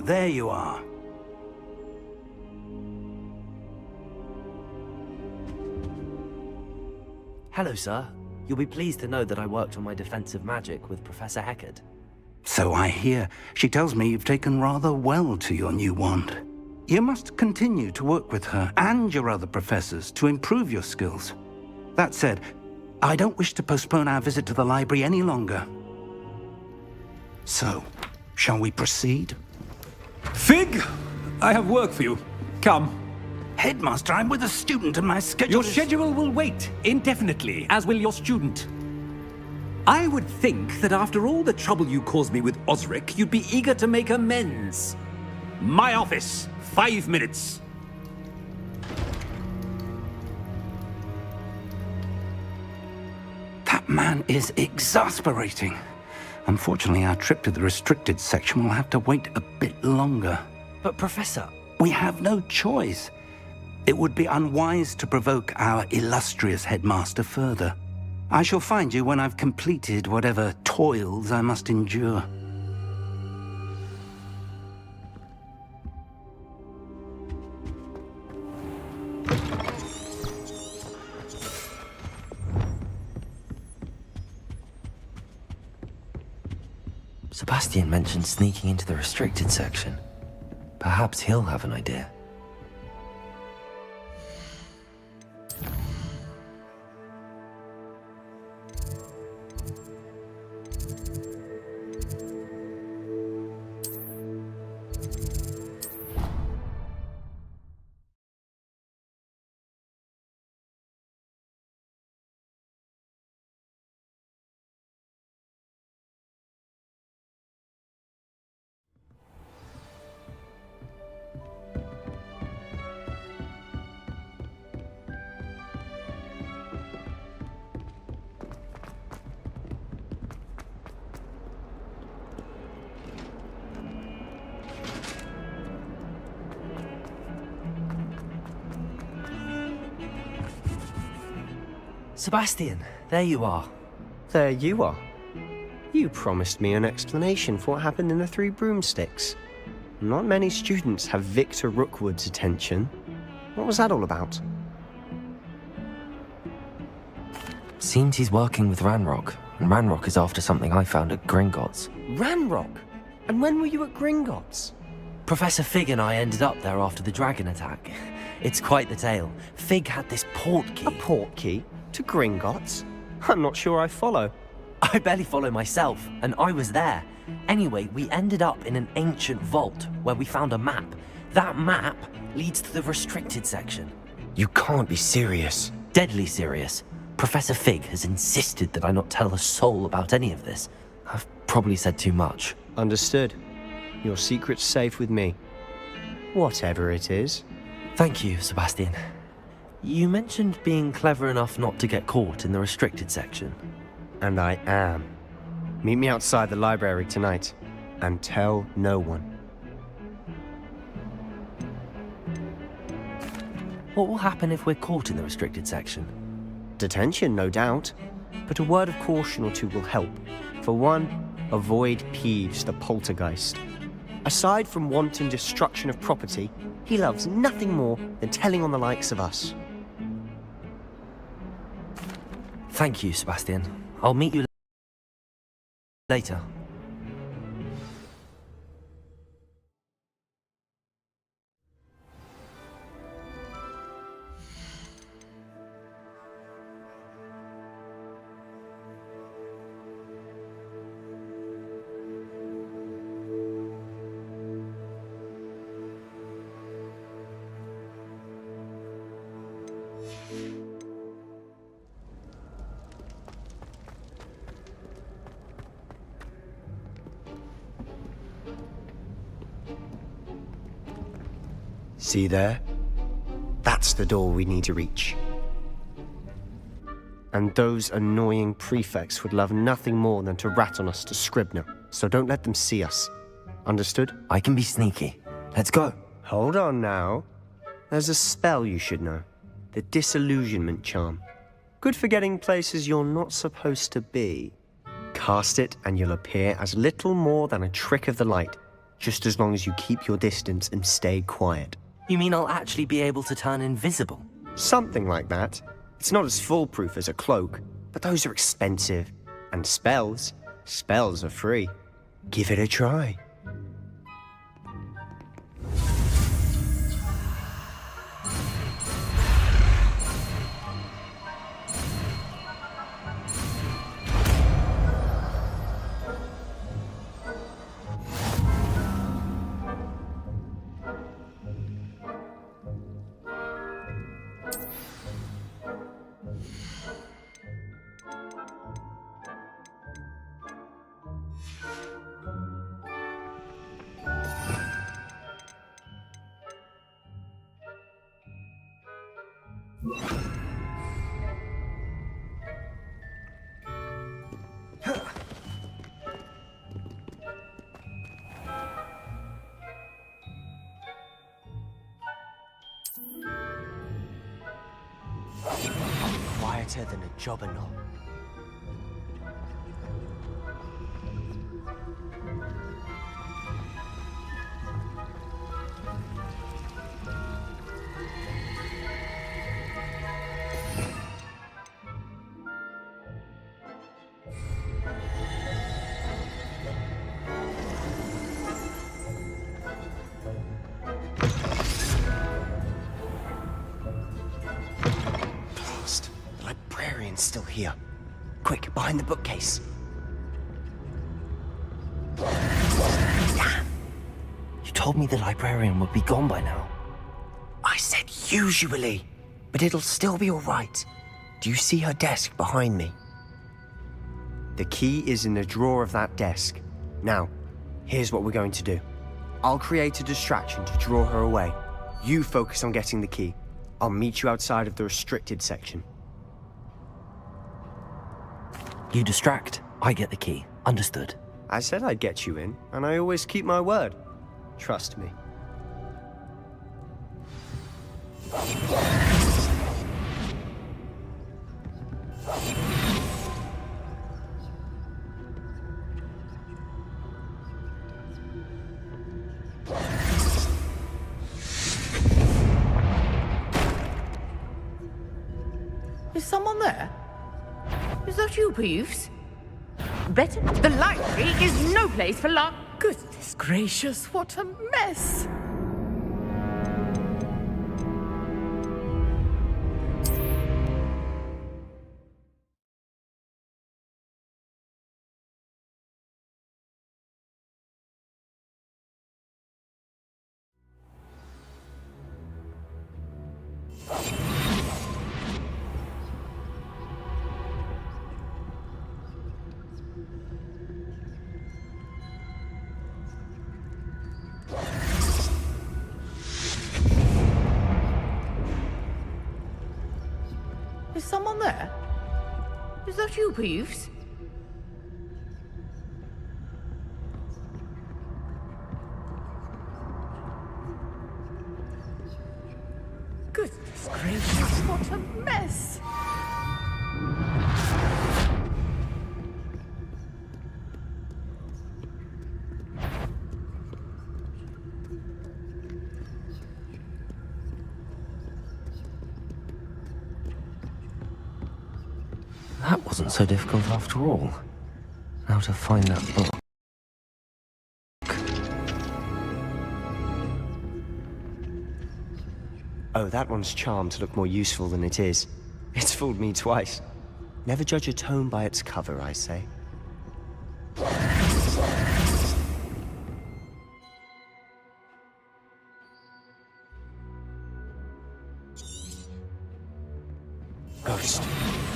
there you are. Hello, sir. You'll be pleased to know that I worked on my defensive magic with Professor Heckard. So I hear. She tells me you've taken rather well to your new wand. You must continue to work with her and your other professors to improve your skills. That said, I don't wish to postpone our visit to the library any longer. So, shall we proceed? Fig! I have work for you. Come. Headmaster, I'm with a student and my schedule Your is... schedule will wait indefinitely, as will your student. I would think that after all the trouble you caused me with Osric, you'd be eager to make amends. My office, 5 minutes. That man is exasperating. Unfortunately, our trip to the restricted section will have to wait a bit longer. But Professor... We have no choice. It would be unwise to provoke our illustrious headmaster further. I shall find you when I've completed whatever toils I must endure. Sebastian mentioned sneaking into the restricted section. Perhaps he'll have an idea. Sebastian, there you are. There you are. You promised me an explanation for what happened in the Three Broomsticks. Not many students have Victor Rookwood's attention. What was that all about? Seems he's working with Ranrock, and Ranrock is after something I found at Gringotts. Ranrock? And when were you at Gringotts? Professor Fig and I ended up there after the dragon attack. It's quite the tale. Fig had this port key. A port key? To Gringotts? I'm not sure I follow. I barely follow myself, and I was there. Anyway, we ended up in an ancient vault where we found a map. That map leads to the restricted section. You can't be serious. Deadly serious. Professor Fig has insisted that I not tell a soul about any of this. I've probably said too much. Understood. Your secret's safe with me. Whatever it is. Thank you, Sebastian. You mentioned being clever enough not to get caught in the restricted section. And I am. Meet me outside the library tonight, and tell no one. What will happen if we're caught in the restricted section? Detention, no doubt. But a word of caution or two will help. For one, avoid Peeves the poltergeist. Aside from wanton destruction of property, he loves nothing more than telling on the likes of us. Thank you, Sebastian. I'll meet you later. See there? That's the door we need to reach. And those annoying prefects would love nothing more than to rat on us to Scribner, so don't let them see us. Understood? I can be sneaky. Let's go. Hold on now. There's a spell you should know. The Disillusionment Charm. Good for getting places you're not supposed to be. Cast it and you'll appear as little more than a trick of the light. just as long as you keep your distance and stay quiet. You mean I'll actually be able to turn invisible? Something like that. It's not as foolproof as a cloak, but those are expensive. And spells are free. Give it a try. Quieter than a jobberknoll. Still here. Quick, behind the bookcase. Damn! You told me the librarian would be gone by now. I said usually, but it'll still be all right. Do you see her desk behind me? The key is in the drawer of that desk. Now, here's what we're going to do. I'll create a distraction to draw her away. You focus on getting the key. I'll meet you outside of the restricted section. You distract, I get the key. Understood. I said I'd get you in, and I always keep my word. Trust me. Is someone there? Is that you, Peeves? Better. The library is no place for luck. Goodness gracious, what a mess! Is someone there? Is that you, Peeves? Goodness gracious, what a mess! That wasn't so difficult after all. How to find that book. Oh, that one's charmed to look more useful than it is. It's fooled me twice. Never judge a tome by its cover, I say. Ghost,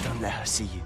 don't let her see you.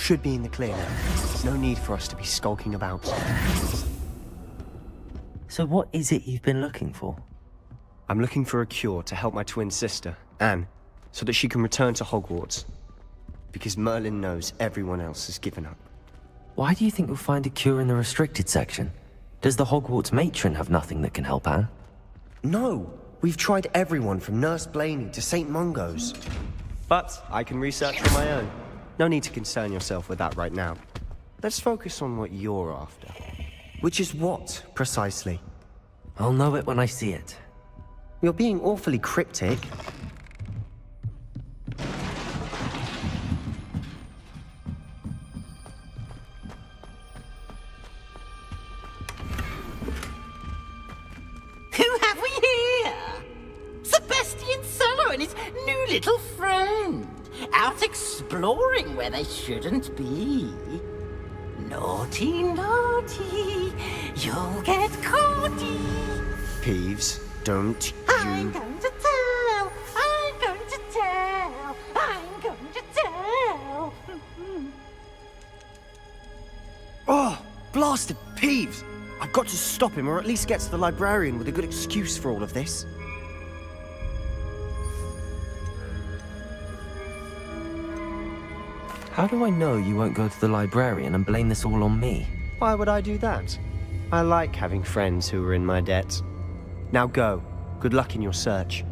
should be in the clear now. No need for us to be skulking about. So what is it you've been looking for? I'm looking for a cure to help my twin sister, Anne, so that she can return to Hogwarts. Because Merlin knows everyone else has given up. Why do you think you'll find a cure in the restricted section? Does the Hogwarts matron have nothing that can help Anne? No! We've tried everyone from Nurse Blaney to St. Mungo's. But I can research on my own. No need to concern yourself with that right now. Let's focus on what you're after. Which is what, precisely? I'll know it when I see it. You're being awfully cryptic. Who have we here? Sebastian Sallow and his new little friend. Out exploring where they shouldn't be. Naughty, naughty, you'll get caughty. Peeves, don't I'm you... going to tell, I'm going to tell, I'm going to tell. Oh, blasted Peeves! I've got to stop him, or at least get to the librarian with a good excuse for all of this. How do I know you won't go to the librarian and blame this all on me? Why would I do that? I like having friends who are in my debt. Now go. Good luck in your search.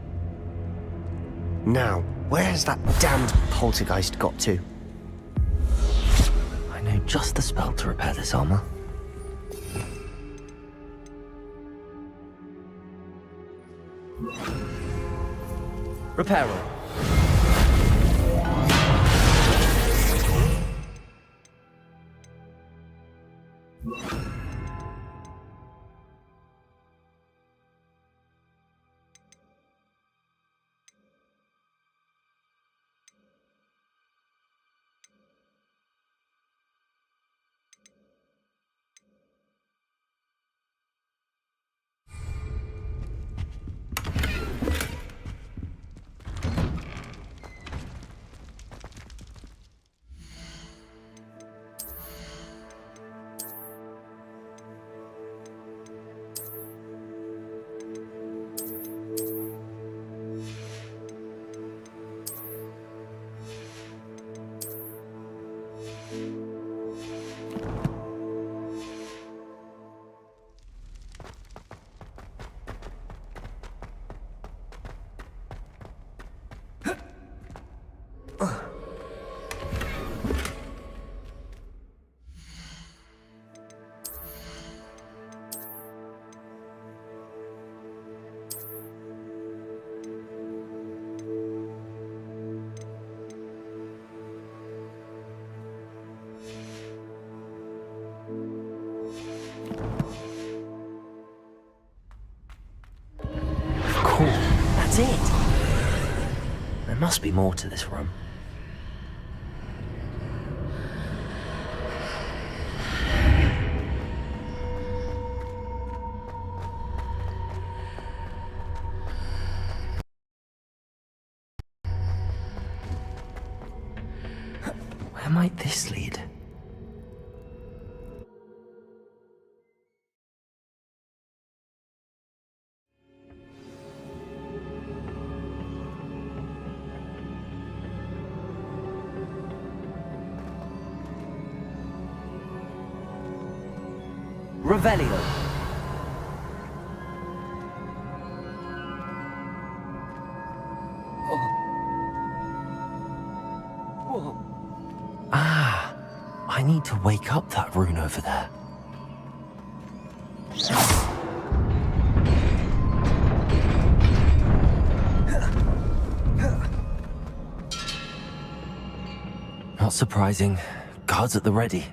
Now, where's that damned poltergeist got to? I know just the spell to repair this armor. Repairer. Cool. That's it. There must be more to this room. Where might this lead? Revelio. Ah, I need to wake up that rune over there. Not surprising. Guards at the ready.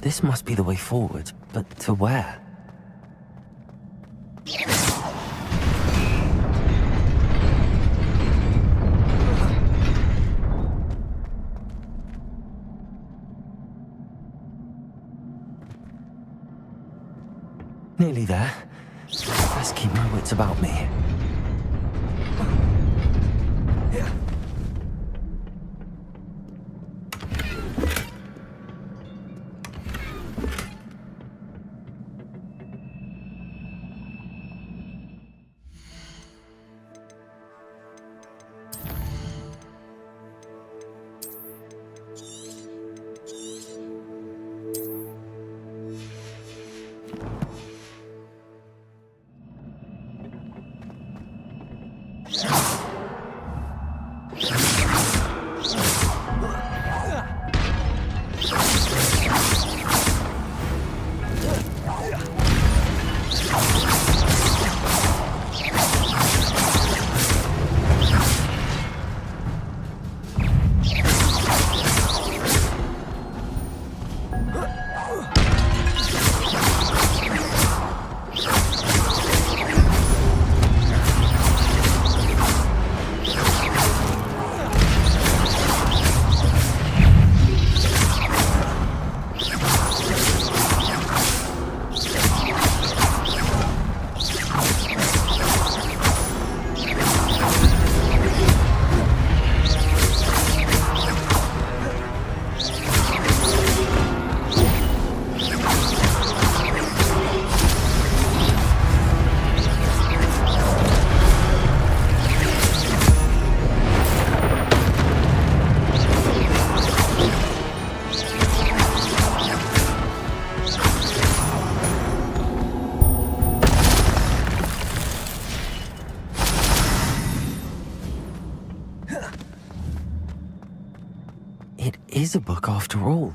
This must be the way forward, but to where? Nearly there. Best keep my wits about me. It is a book after all.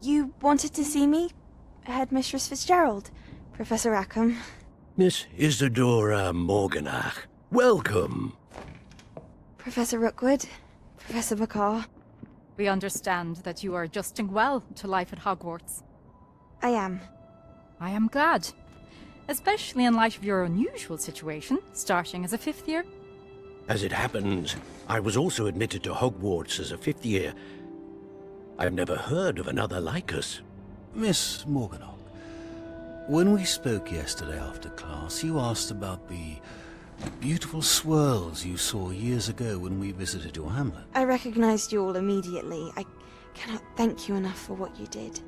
You wanted to see me? Headmistress Fitzgerald, Professor Rackham. Miss Isadora Morganach, welcome. Professor Rookwood, Professor Bakar. We understand that you are adjusting well to life at Hogwarts. I am. I am glad. Especially in light of your unusual situation, starting as a 5th year. As it happens, I was also admitted to Hogwarts as a fifth year. I've never heard of another like us. Miss Morganach, when we spoke yesterday after class, you asked about the beautiful swirls you saw years ago when we visited your hamlet. I recognized you all immediately. I cannot thank you enough for what you did.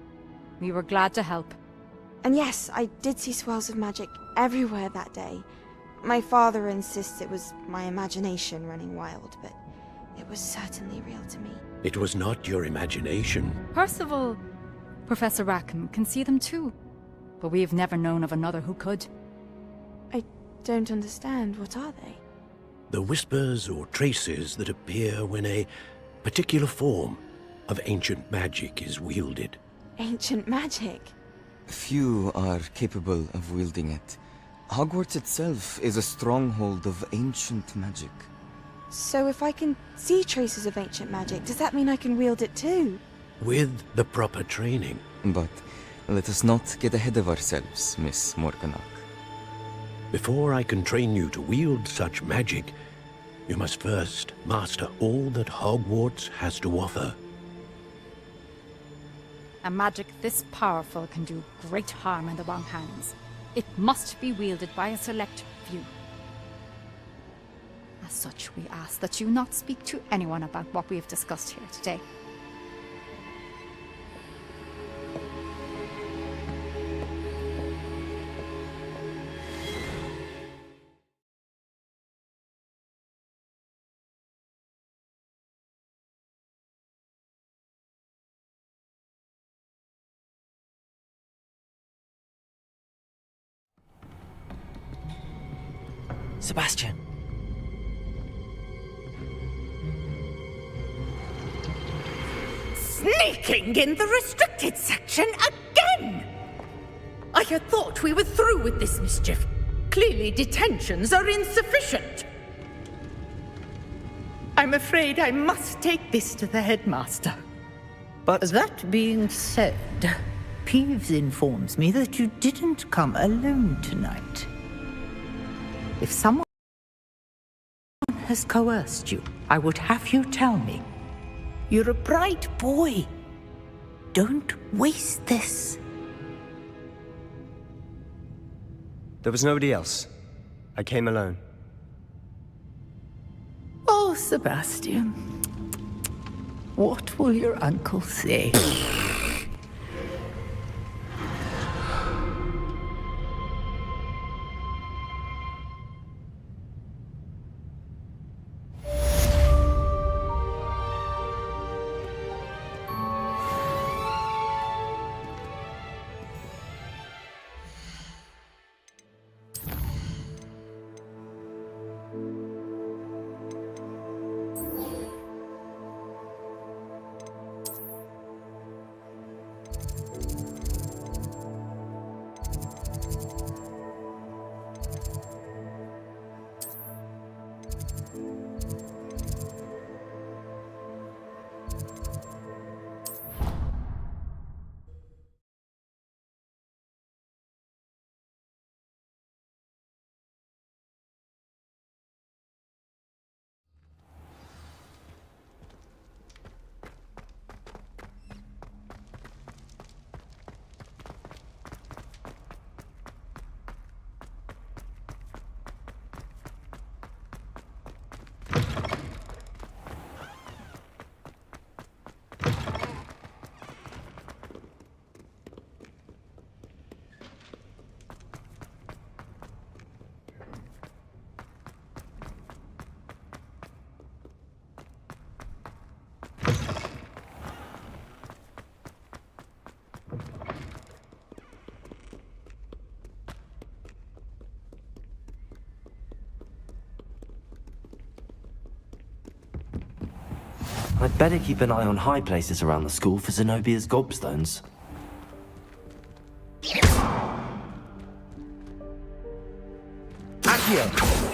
We were glad to help. And yes, I did see swirls of magic everywhere that day. My father insists it was my imagination running wild, but it was certainly real to me. It was not your imagination. Percival, Professor Rackham can see them too. But we have never known of another who could. I don't understand. What are they? The whispers or traces that appear when a particular form of ancient magic is wielded. Ancient magic? Few are capable of wielding it. Hogwarts itself is a stronghold of ancient magic. So if I can see traces of ancient magic, does that mean I can wield it too? With the proper training. But let us not get ahead of ourselves, Miss Morganach. Before I can train you to wield such magic, you must first master all that Hogwarts has to offer. A magic this powerful can do great harm in the wrong hands. It must be wielded by a select few. As such, we ask that you not speak to anyone about what we have discussed here today. Sebastian. Sneaking in the restricted section again! I had thought we were through with this mischief. Clearly detentions are insufficient. I'm afraid I must take this to the headmaster. But That being said, Peeves informs me that you didn't come alone tonight. If someone has coerced you, I would have you tell me. You're a bright boy. Don't waste this. there was nobody else. I came alone. Oh, Sebastian. What will your uncle say? I'd better keep an eye on high places around the school for Zenobia's gobstones. Accio!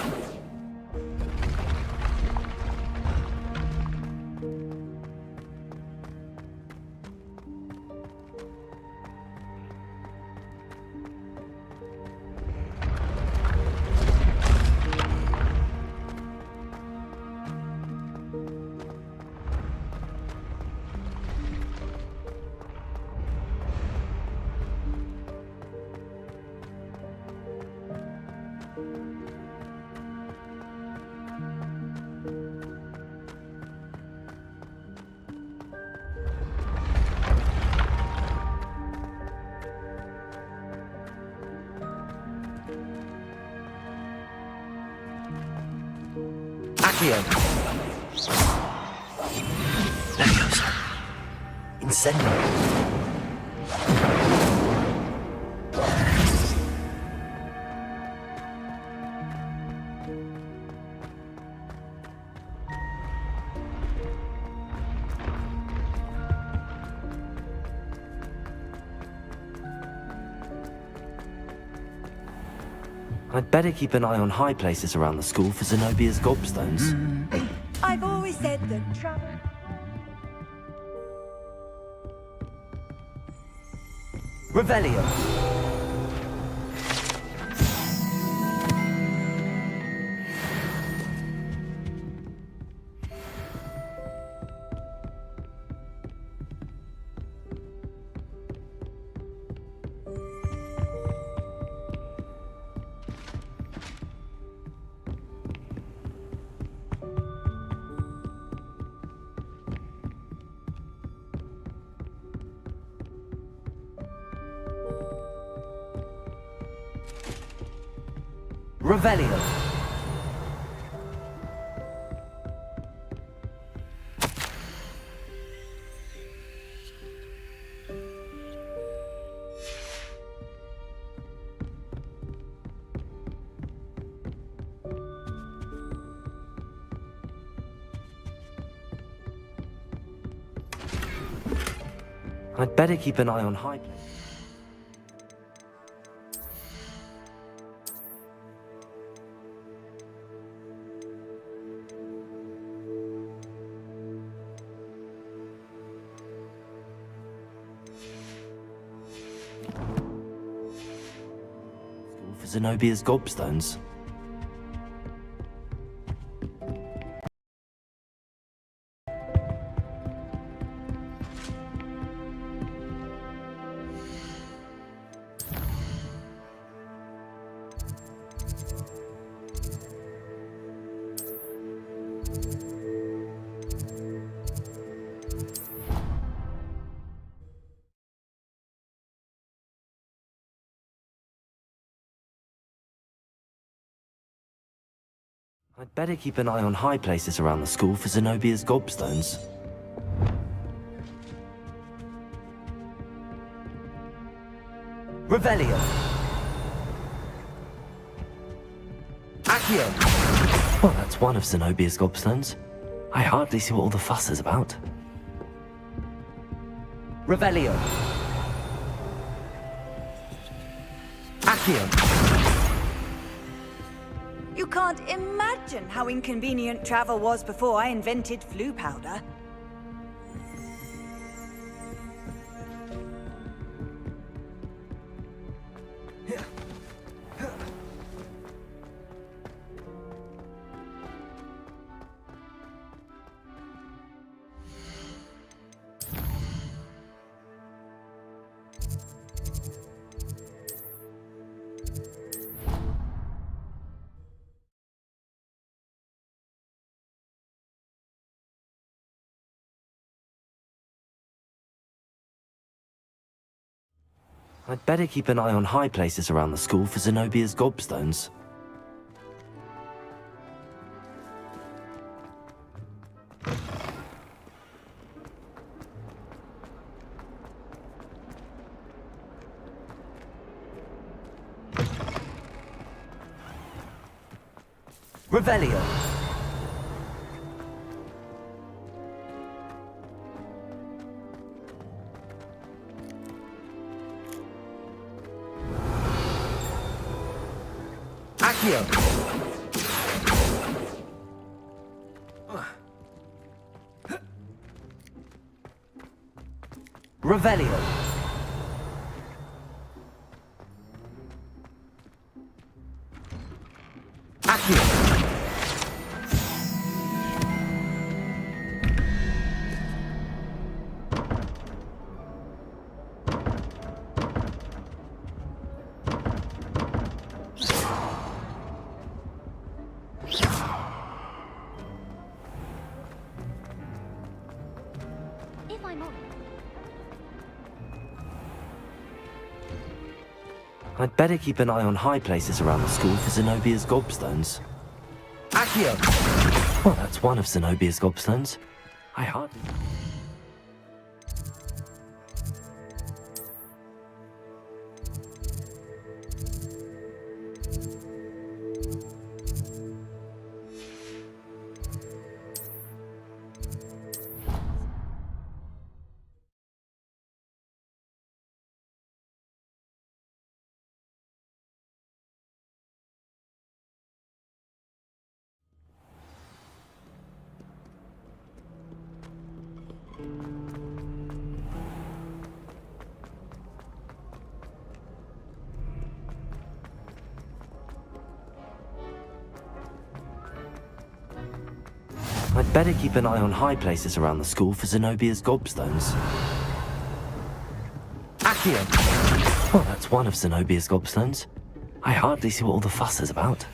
Accio! Leviosa! Incendio! I'd better keep an eye on high places around the school for Zenobia's gobstones. I've always said that travel... Revelio! Revelio! I'd better keep an eye on high places. For Zenobia's gobstones. I'd better keep an eye on high places around the school for Zenobia's gobstones. Revelio! Accio! Well, that's one of Zenobia's gobstones. I hardly see what all the fuss is about. Revelio! Accio! You can't imagine how inconvenient travel was before I invented flu powder. I'd better keep an eye on high places around the school for Zenobia's gobstones. Revelio! Accio! Revelio! Accio! I'd better keep an eye on high places around the school for Zenobia's gobstones. Accio! Well, that's one of Zenobia's gobstones. I hardly... I'd better keep an eye on high places around the school for Zenobia's gobstones. Accio! Well, that's one of Zenobia's gobstones. I hardly see what all the fuss is about.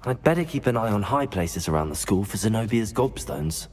I'd better keep an eye on high places around the school for Zenobia's gobstones.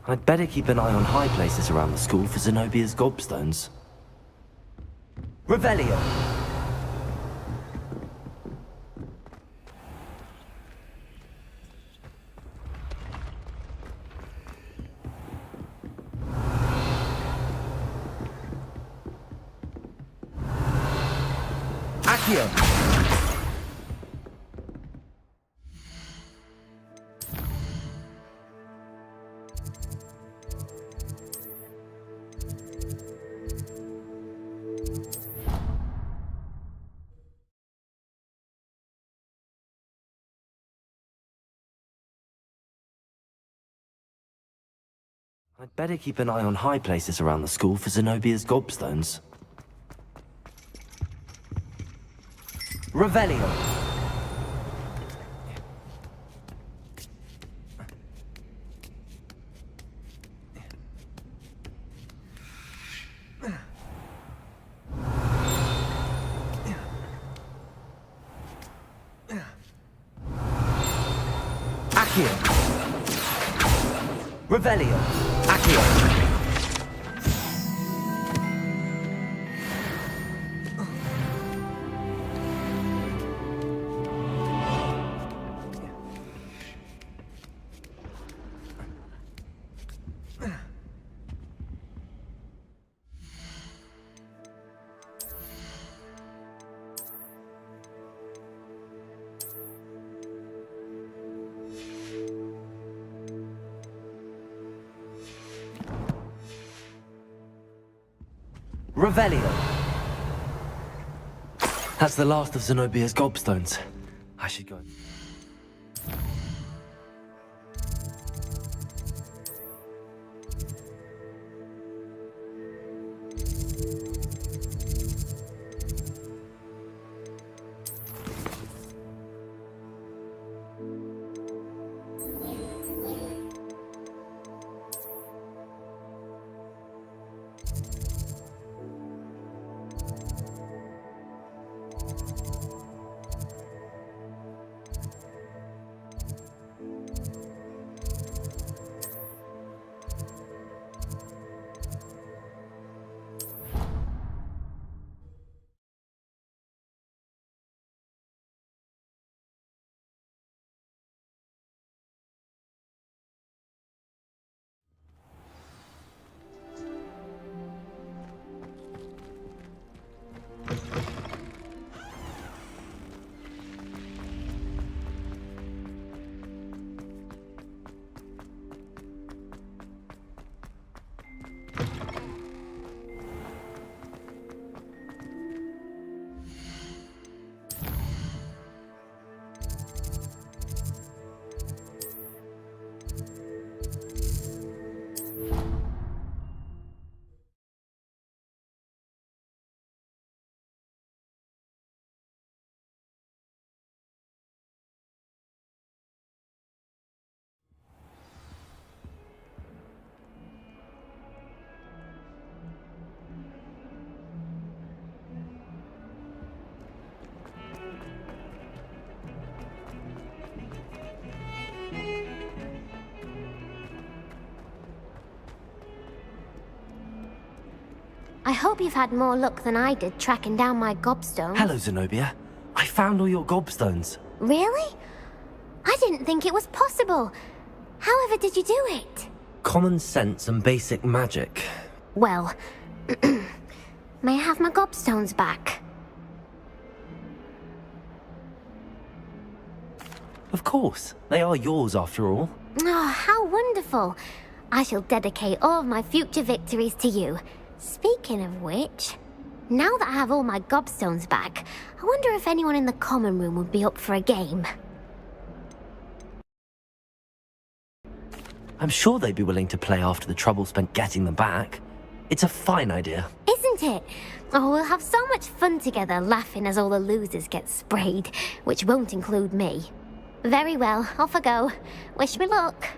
I'd better keep an eye on high places around the school for Zenobia's gobstones. Revelio! Accio! I'd better keep an eye on high places around the school for Zenobia's gobstones. Revelio! Accio! Revelio! Accio! Revelio! That's the last of Zenobia's gobstones. I should go. hope you've had more luck than I did tracking down my gobstones. Hello, Zenobia. I found all your gobstones. Really? I didn't think it was possible. However did you do it? Common sense and basic magic. Well, may I have my gobstones back? Of course. They are yours after all. Oh, how wonderful. I shall dedicate all of my future victories to you. Speaking of which, now that I have all my gobstones back, I wonder if anyone in the common room would be up for a game. I'm sure they'd be willing to play after the trouble spent getting them back. It's a fine idea. Isn't it? Oh, we'll have so much fun together laughing as all the losers get sprayed, which won't include me. Very well, off I go. Wish me luck.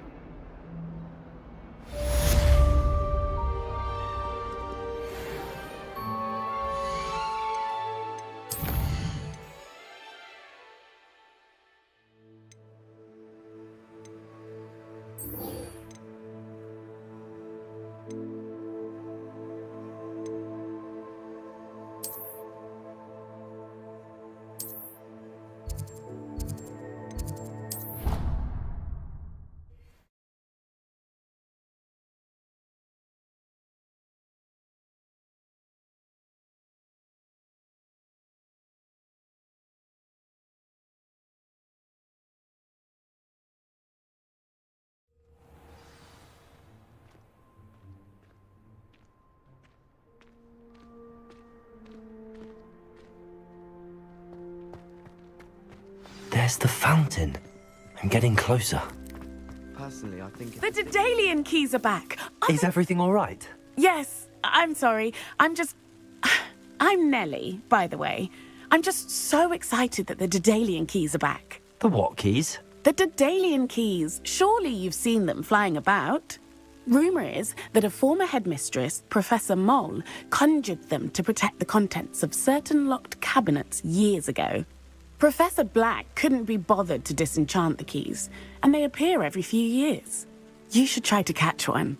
There's the fountain. I'm getting closer. Personally, I think The Daedalian keys are back. Is everything all right? Yes, I'm sorry. I'm Nellie, by the way. I'm just so excited that the Daedalian keys are back. The what keys? The Daedalian keys. Surely you've seen them flying about. Rumour is that a former headmistress, Professor Mole, conjured them to protect the contents of certain locked cabinets years ago. Professor Black couldn't be bothered to disenchant the keys, and they appear every few years. You should try to catch one.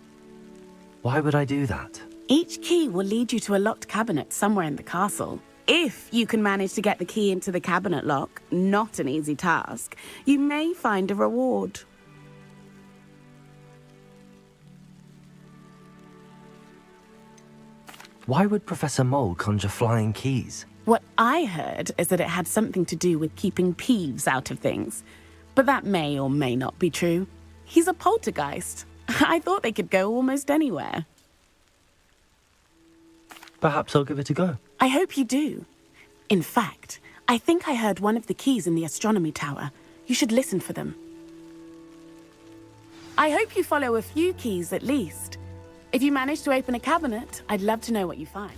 Why would I do that? Each key will lead you to a locked cabinet somewhere in the castle. If you can manage to get the key into the cabinet lock, not an easy task, you may find a reward. Why would Professor Mole conjure flying keys? What I heard is that it had something to do with keeping Peeves out of things. But that may or may not be true. He's a poltergeist. I thought they could go almost anywhere. Perhaps I'll give it a go. I hope you do. In fact, I think I heard one of the keys in the astronomy tower. You should listen for them. I hope you follow a few keys at least. If you manage to open a cabinet, I'd love to know what you find.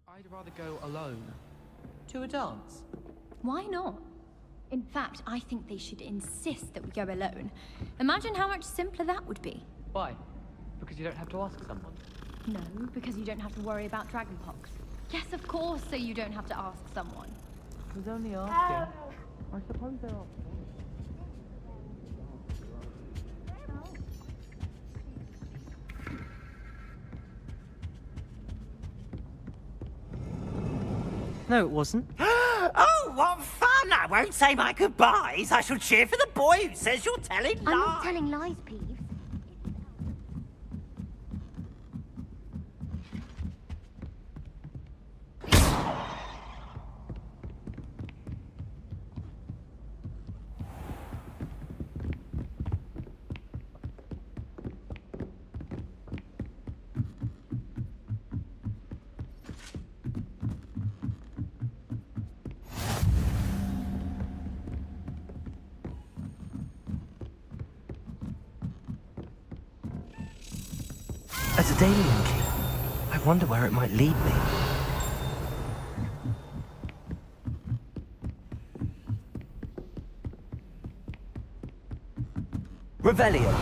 I'd rather go alone. To a dance? Why not? In fact, I think they should insist that we go alone. Imagine how much simpler that would be. Why? Because you don't have to ask someone? No, because you don't have to worry about dragonpox. Yes, of course, so you don't have to ask someone. I was only asking. I suppose there are... No, it wasn't. Oh, what fun! I won't say my goodbyes. I shall cheer for the boy who says you're telling lies. I'm not telling lies, Peeves. A Daedalian key. I wonder where it might lead me. Revelio.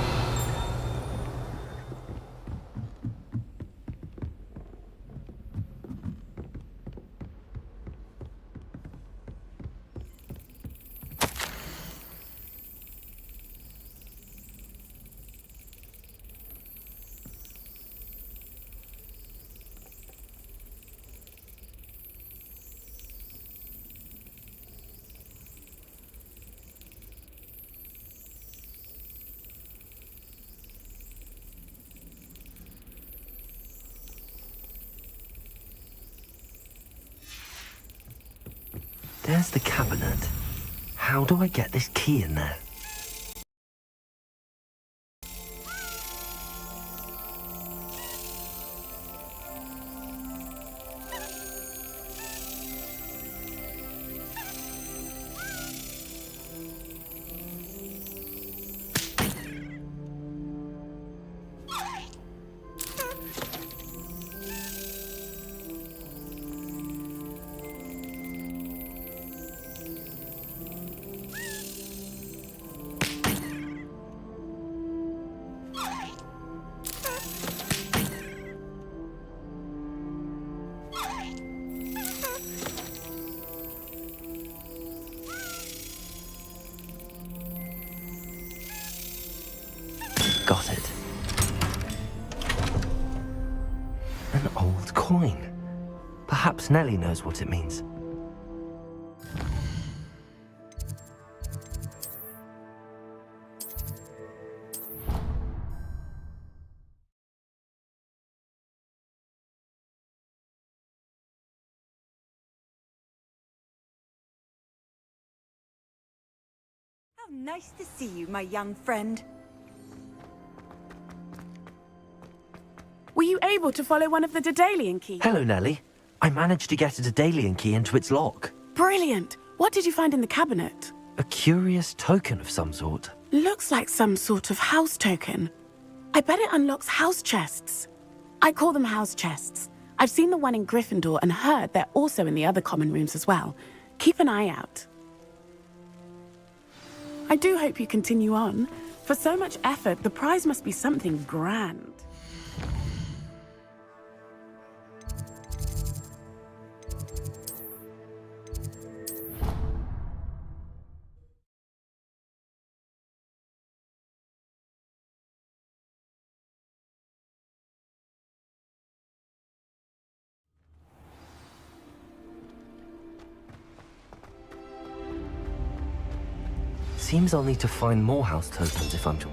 there's the cabinet. How do I get this key in there? Got it. An old coin. Perhaps Nellie knows what it means. How nice to see you, my young friend. Were you able to follow one of the Daedalian keys? Hello, Nellie. I managed to get a Daedalian key into its lock. Brilliant! What did you find in the cabinet? A curious token of some sort. Looks like some sort of house token. I bet it unlocks house chests. I call them house chests. I've seen the one in Gryffindor and heard they're also in the other common rooms as well. Keep an eye out. I do hope you continue on. For so much effort, the prize must be something grand. Seems I'll need to find more house tokens if I'm to...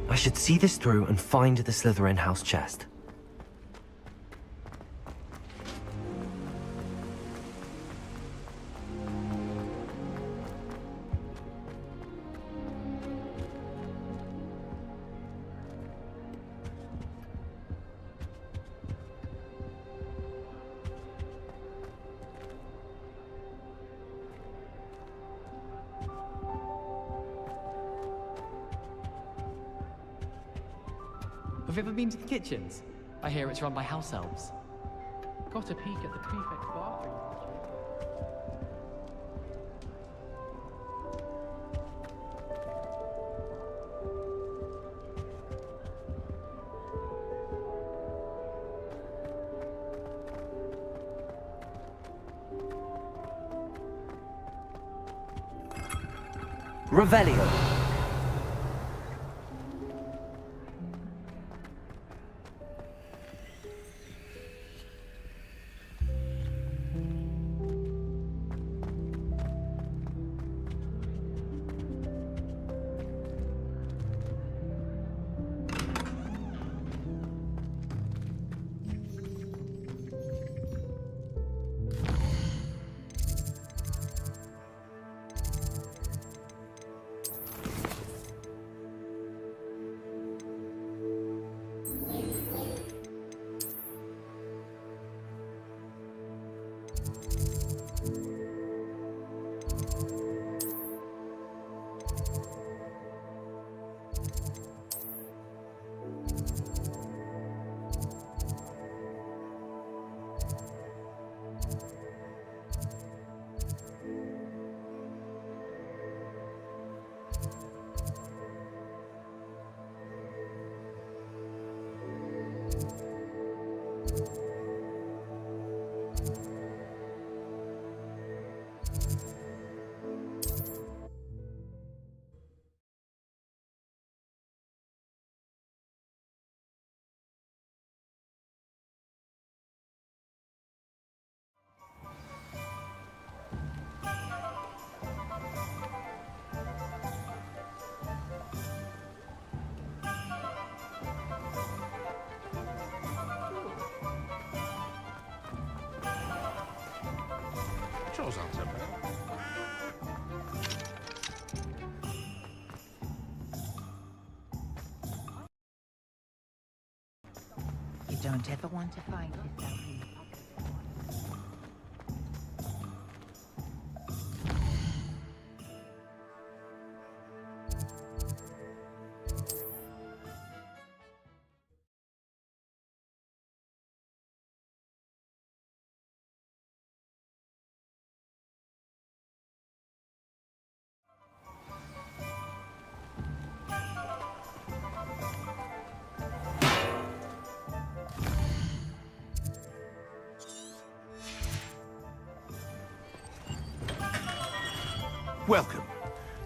I should see this through and find the Slytherin house chest. Have you ever been to the kitchens? I hear it's run by house elves. Got a peek at the prefect's bathroom. Revelio. Chores aren't so bad. don't ever want to find yourself in the Welcome.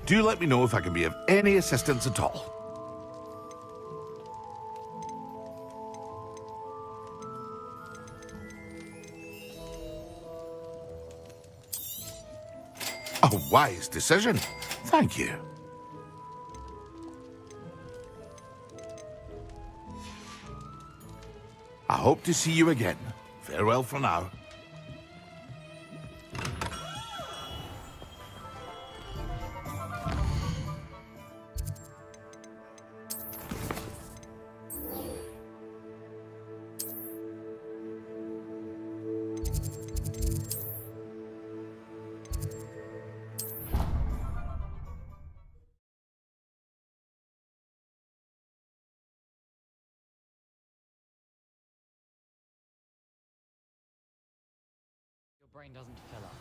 Do let me know if I can be of any assistance at all. A wise decision. Thank you. I hope to see you again. Farewell for now. Your brain doesn't fill up.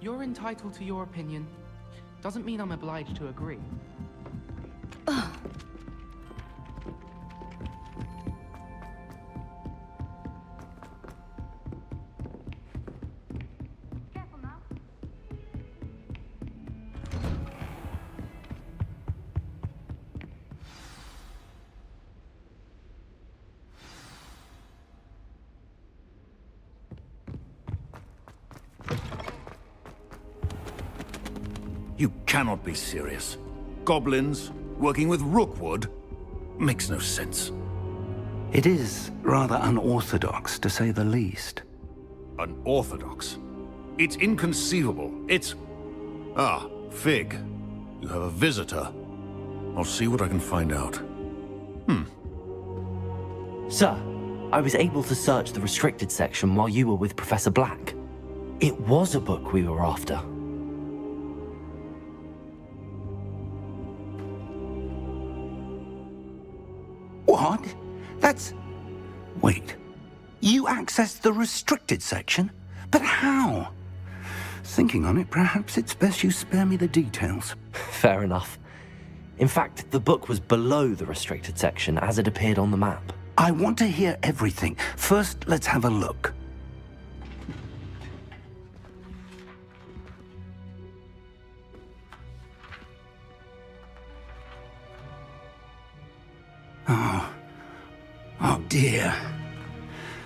You're entitled to your opinion. Doesn't mean I'm obliged to agree. You cannot be serious. Goblins working with Rookwood makes no sense. It is rather unorthodox, to say the least. Unorthodox? It's inconceivable. It's... Ah, Fig. You have a visitor. I'll see what I can find out. Sir, I was able to search the restricted section while you were with Professor Black. It was a book we were after. What? That's... Wait. You accessed the restricted section? But how? Thinking on it, perhaps it's best you spare me the details. Fair enough. In fact, the book was below the restricted section as it appeared on the map. I want to hear everything. First, let's have a look. Oh dear.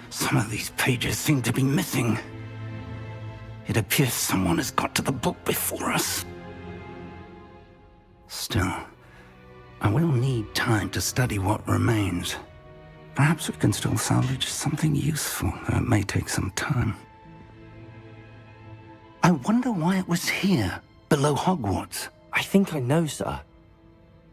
Some of these pages seem to be missing. It appears someone has got to the book before us. Still, I will need time to study what remains. Perhaps we can still salvage something useful, though it may take some time. I wonder why it was here, below Hogwarts. I think I know, sir.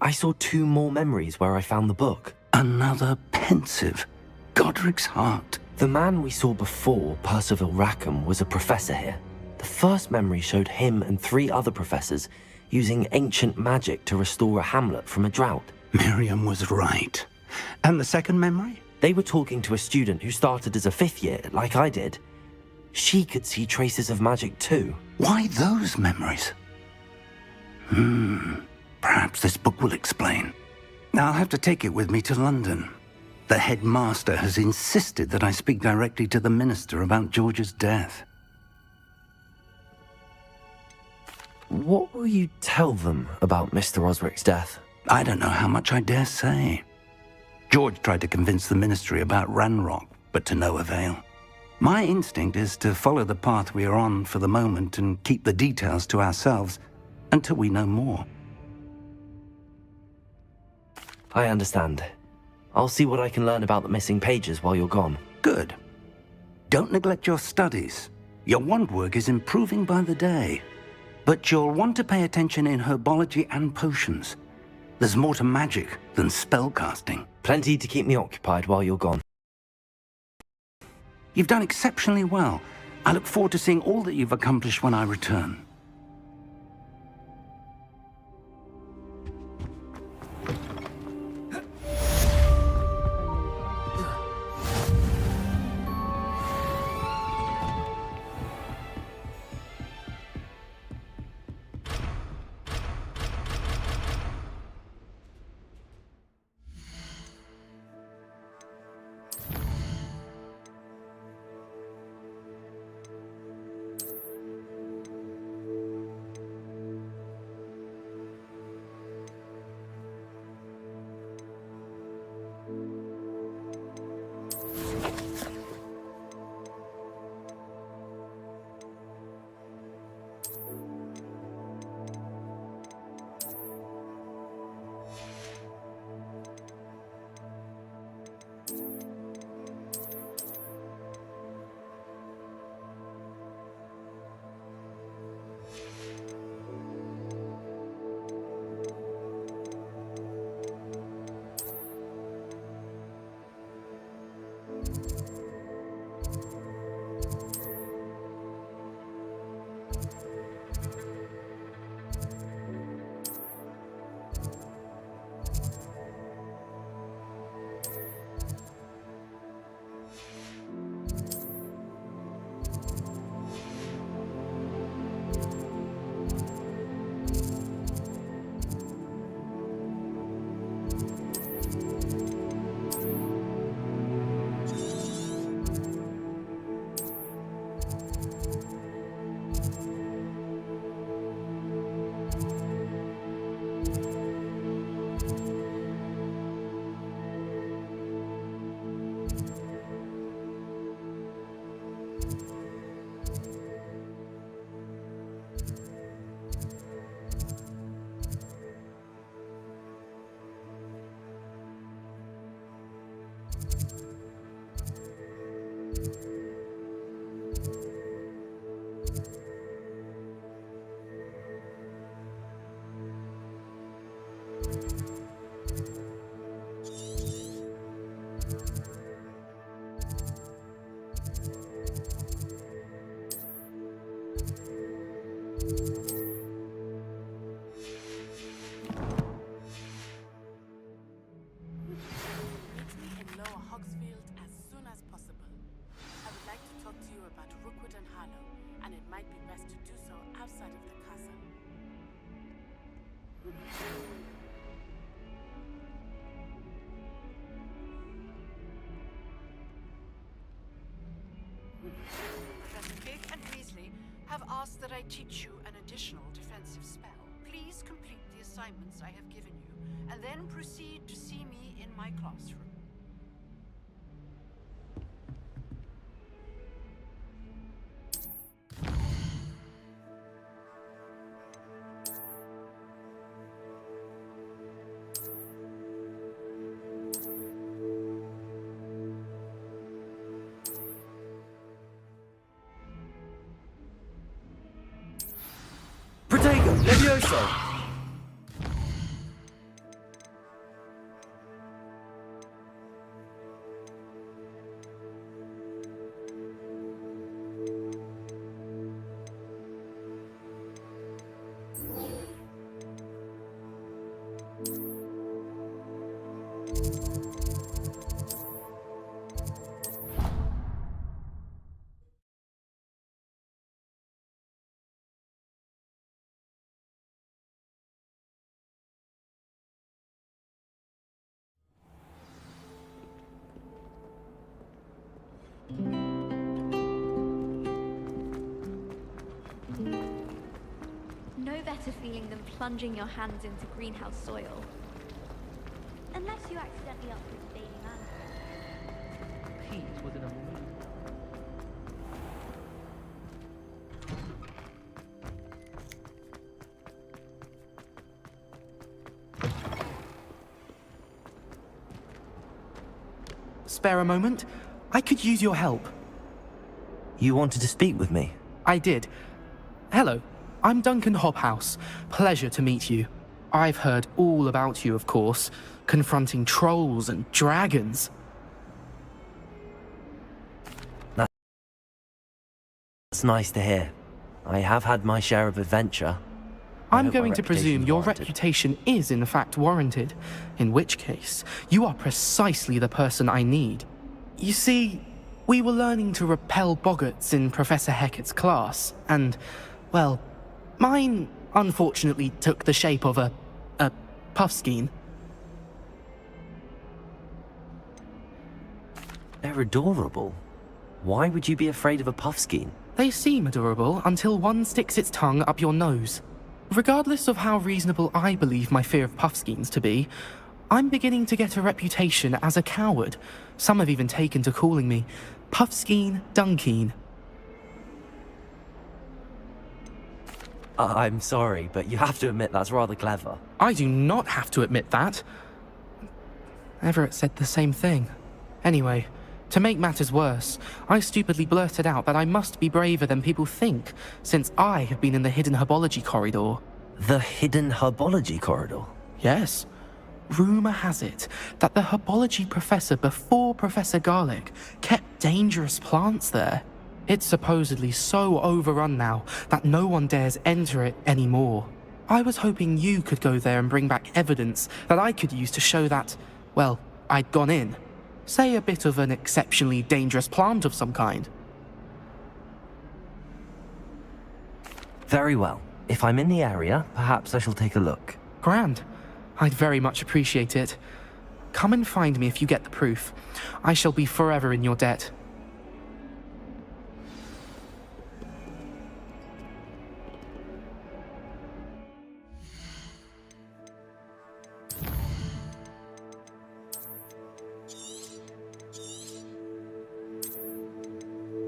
I saw 2 more memories where I found the book. Another pensive. Godric's heart. The man we saw before, Percival Rackham, was a professor here. The first memory showed him and 3 other professors using ancient magic to restore a hamlet from a drought. Miriam was right. And the second memory? They were talking to a student who started as a 5th year, like I did. She could see traces of magic too. Why those memories? Perhaps this book will explain. I'll have to take it with me to London. The headmaster has insisted that I speak directly to the minister about George's death. What will you tell them about Mr. Osric's death? I don't know how much I dare say. George tried to convince the ministry about Ranrock, but to no avail. My instinct is to follow the path we are on for the moment and keep the details to ourselves until we know more. I understand. I'll see what I can learn about the missing pages while you're gone. Good. Don't neglect your studies. Your wand work is improving by the day. But you'll want to pay attention in herbology and potions. There's more to magic than spellcasting. Plenty to keep me occupied while you're gone. You've done exceptionally well. I look forward to seeing all that you've accomplished when I return. Professor Fig and Weasley have asked that I teach you an additional defensive spell. Please complete the assignments I have given you, and then proceed to see me in my classroom. Protego, Levioso! No better feeling than plunging your hands into greenhouse soil. Unless you accidentally upped the daily man. Pete was in a mood. Spare a moment? I could use your help. You wanted to speak with me? I did. Hello, I'm Duncan Hobhouse. Pleasure to meet you. I've heard all about you, of course, confronting trolls and dragons. That's nice to hear. I have had my share of adventure. I'm going to presume your reputation is in fact warranted, in which case, you are precisely the person I need. You see, we were learning to repel boggarts in Professor Hecat's class, and, well, mine unfortunately took the shape of a puffskein. They're adorable. Why would you be afraid of a puffskein? They seem adorable until one sticks its tongue up your nose. Regardless of how reasonable I believe my fear of puffskeins to be, I'm beginning to get a reputation as a coward. Some have even taken to calling me Puffskein Dunkeen. I'm sorry, but you have to admit that's rather clever. I do not have to admit that. Everett said the same thing. Anyway, to make matters worse, I stupidly blurted out that I must be braver than people think, since I have been in the hidden herbology corridor. The hidden herbology corridor? Yes. Rumour has it that the herbology professor before Professor Garlic kept dangerous plants there. It's supposedly so overrun now that no one dares enter it anymore. I was hoping you could go there and bring back evidence that I could use to show that, well, I'd gone in. Say a bit of an exceptionally dangerous plant of some kind. Very well. If I'm in the area, perhaps I shall take a look. Grand. I'd very much appreciate it. Come and find me if you get the proof. I shall be forever in your debt.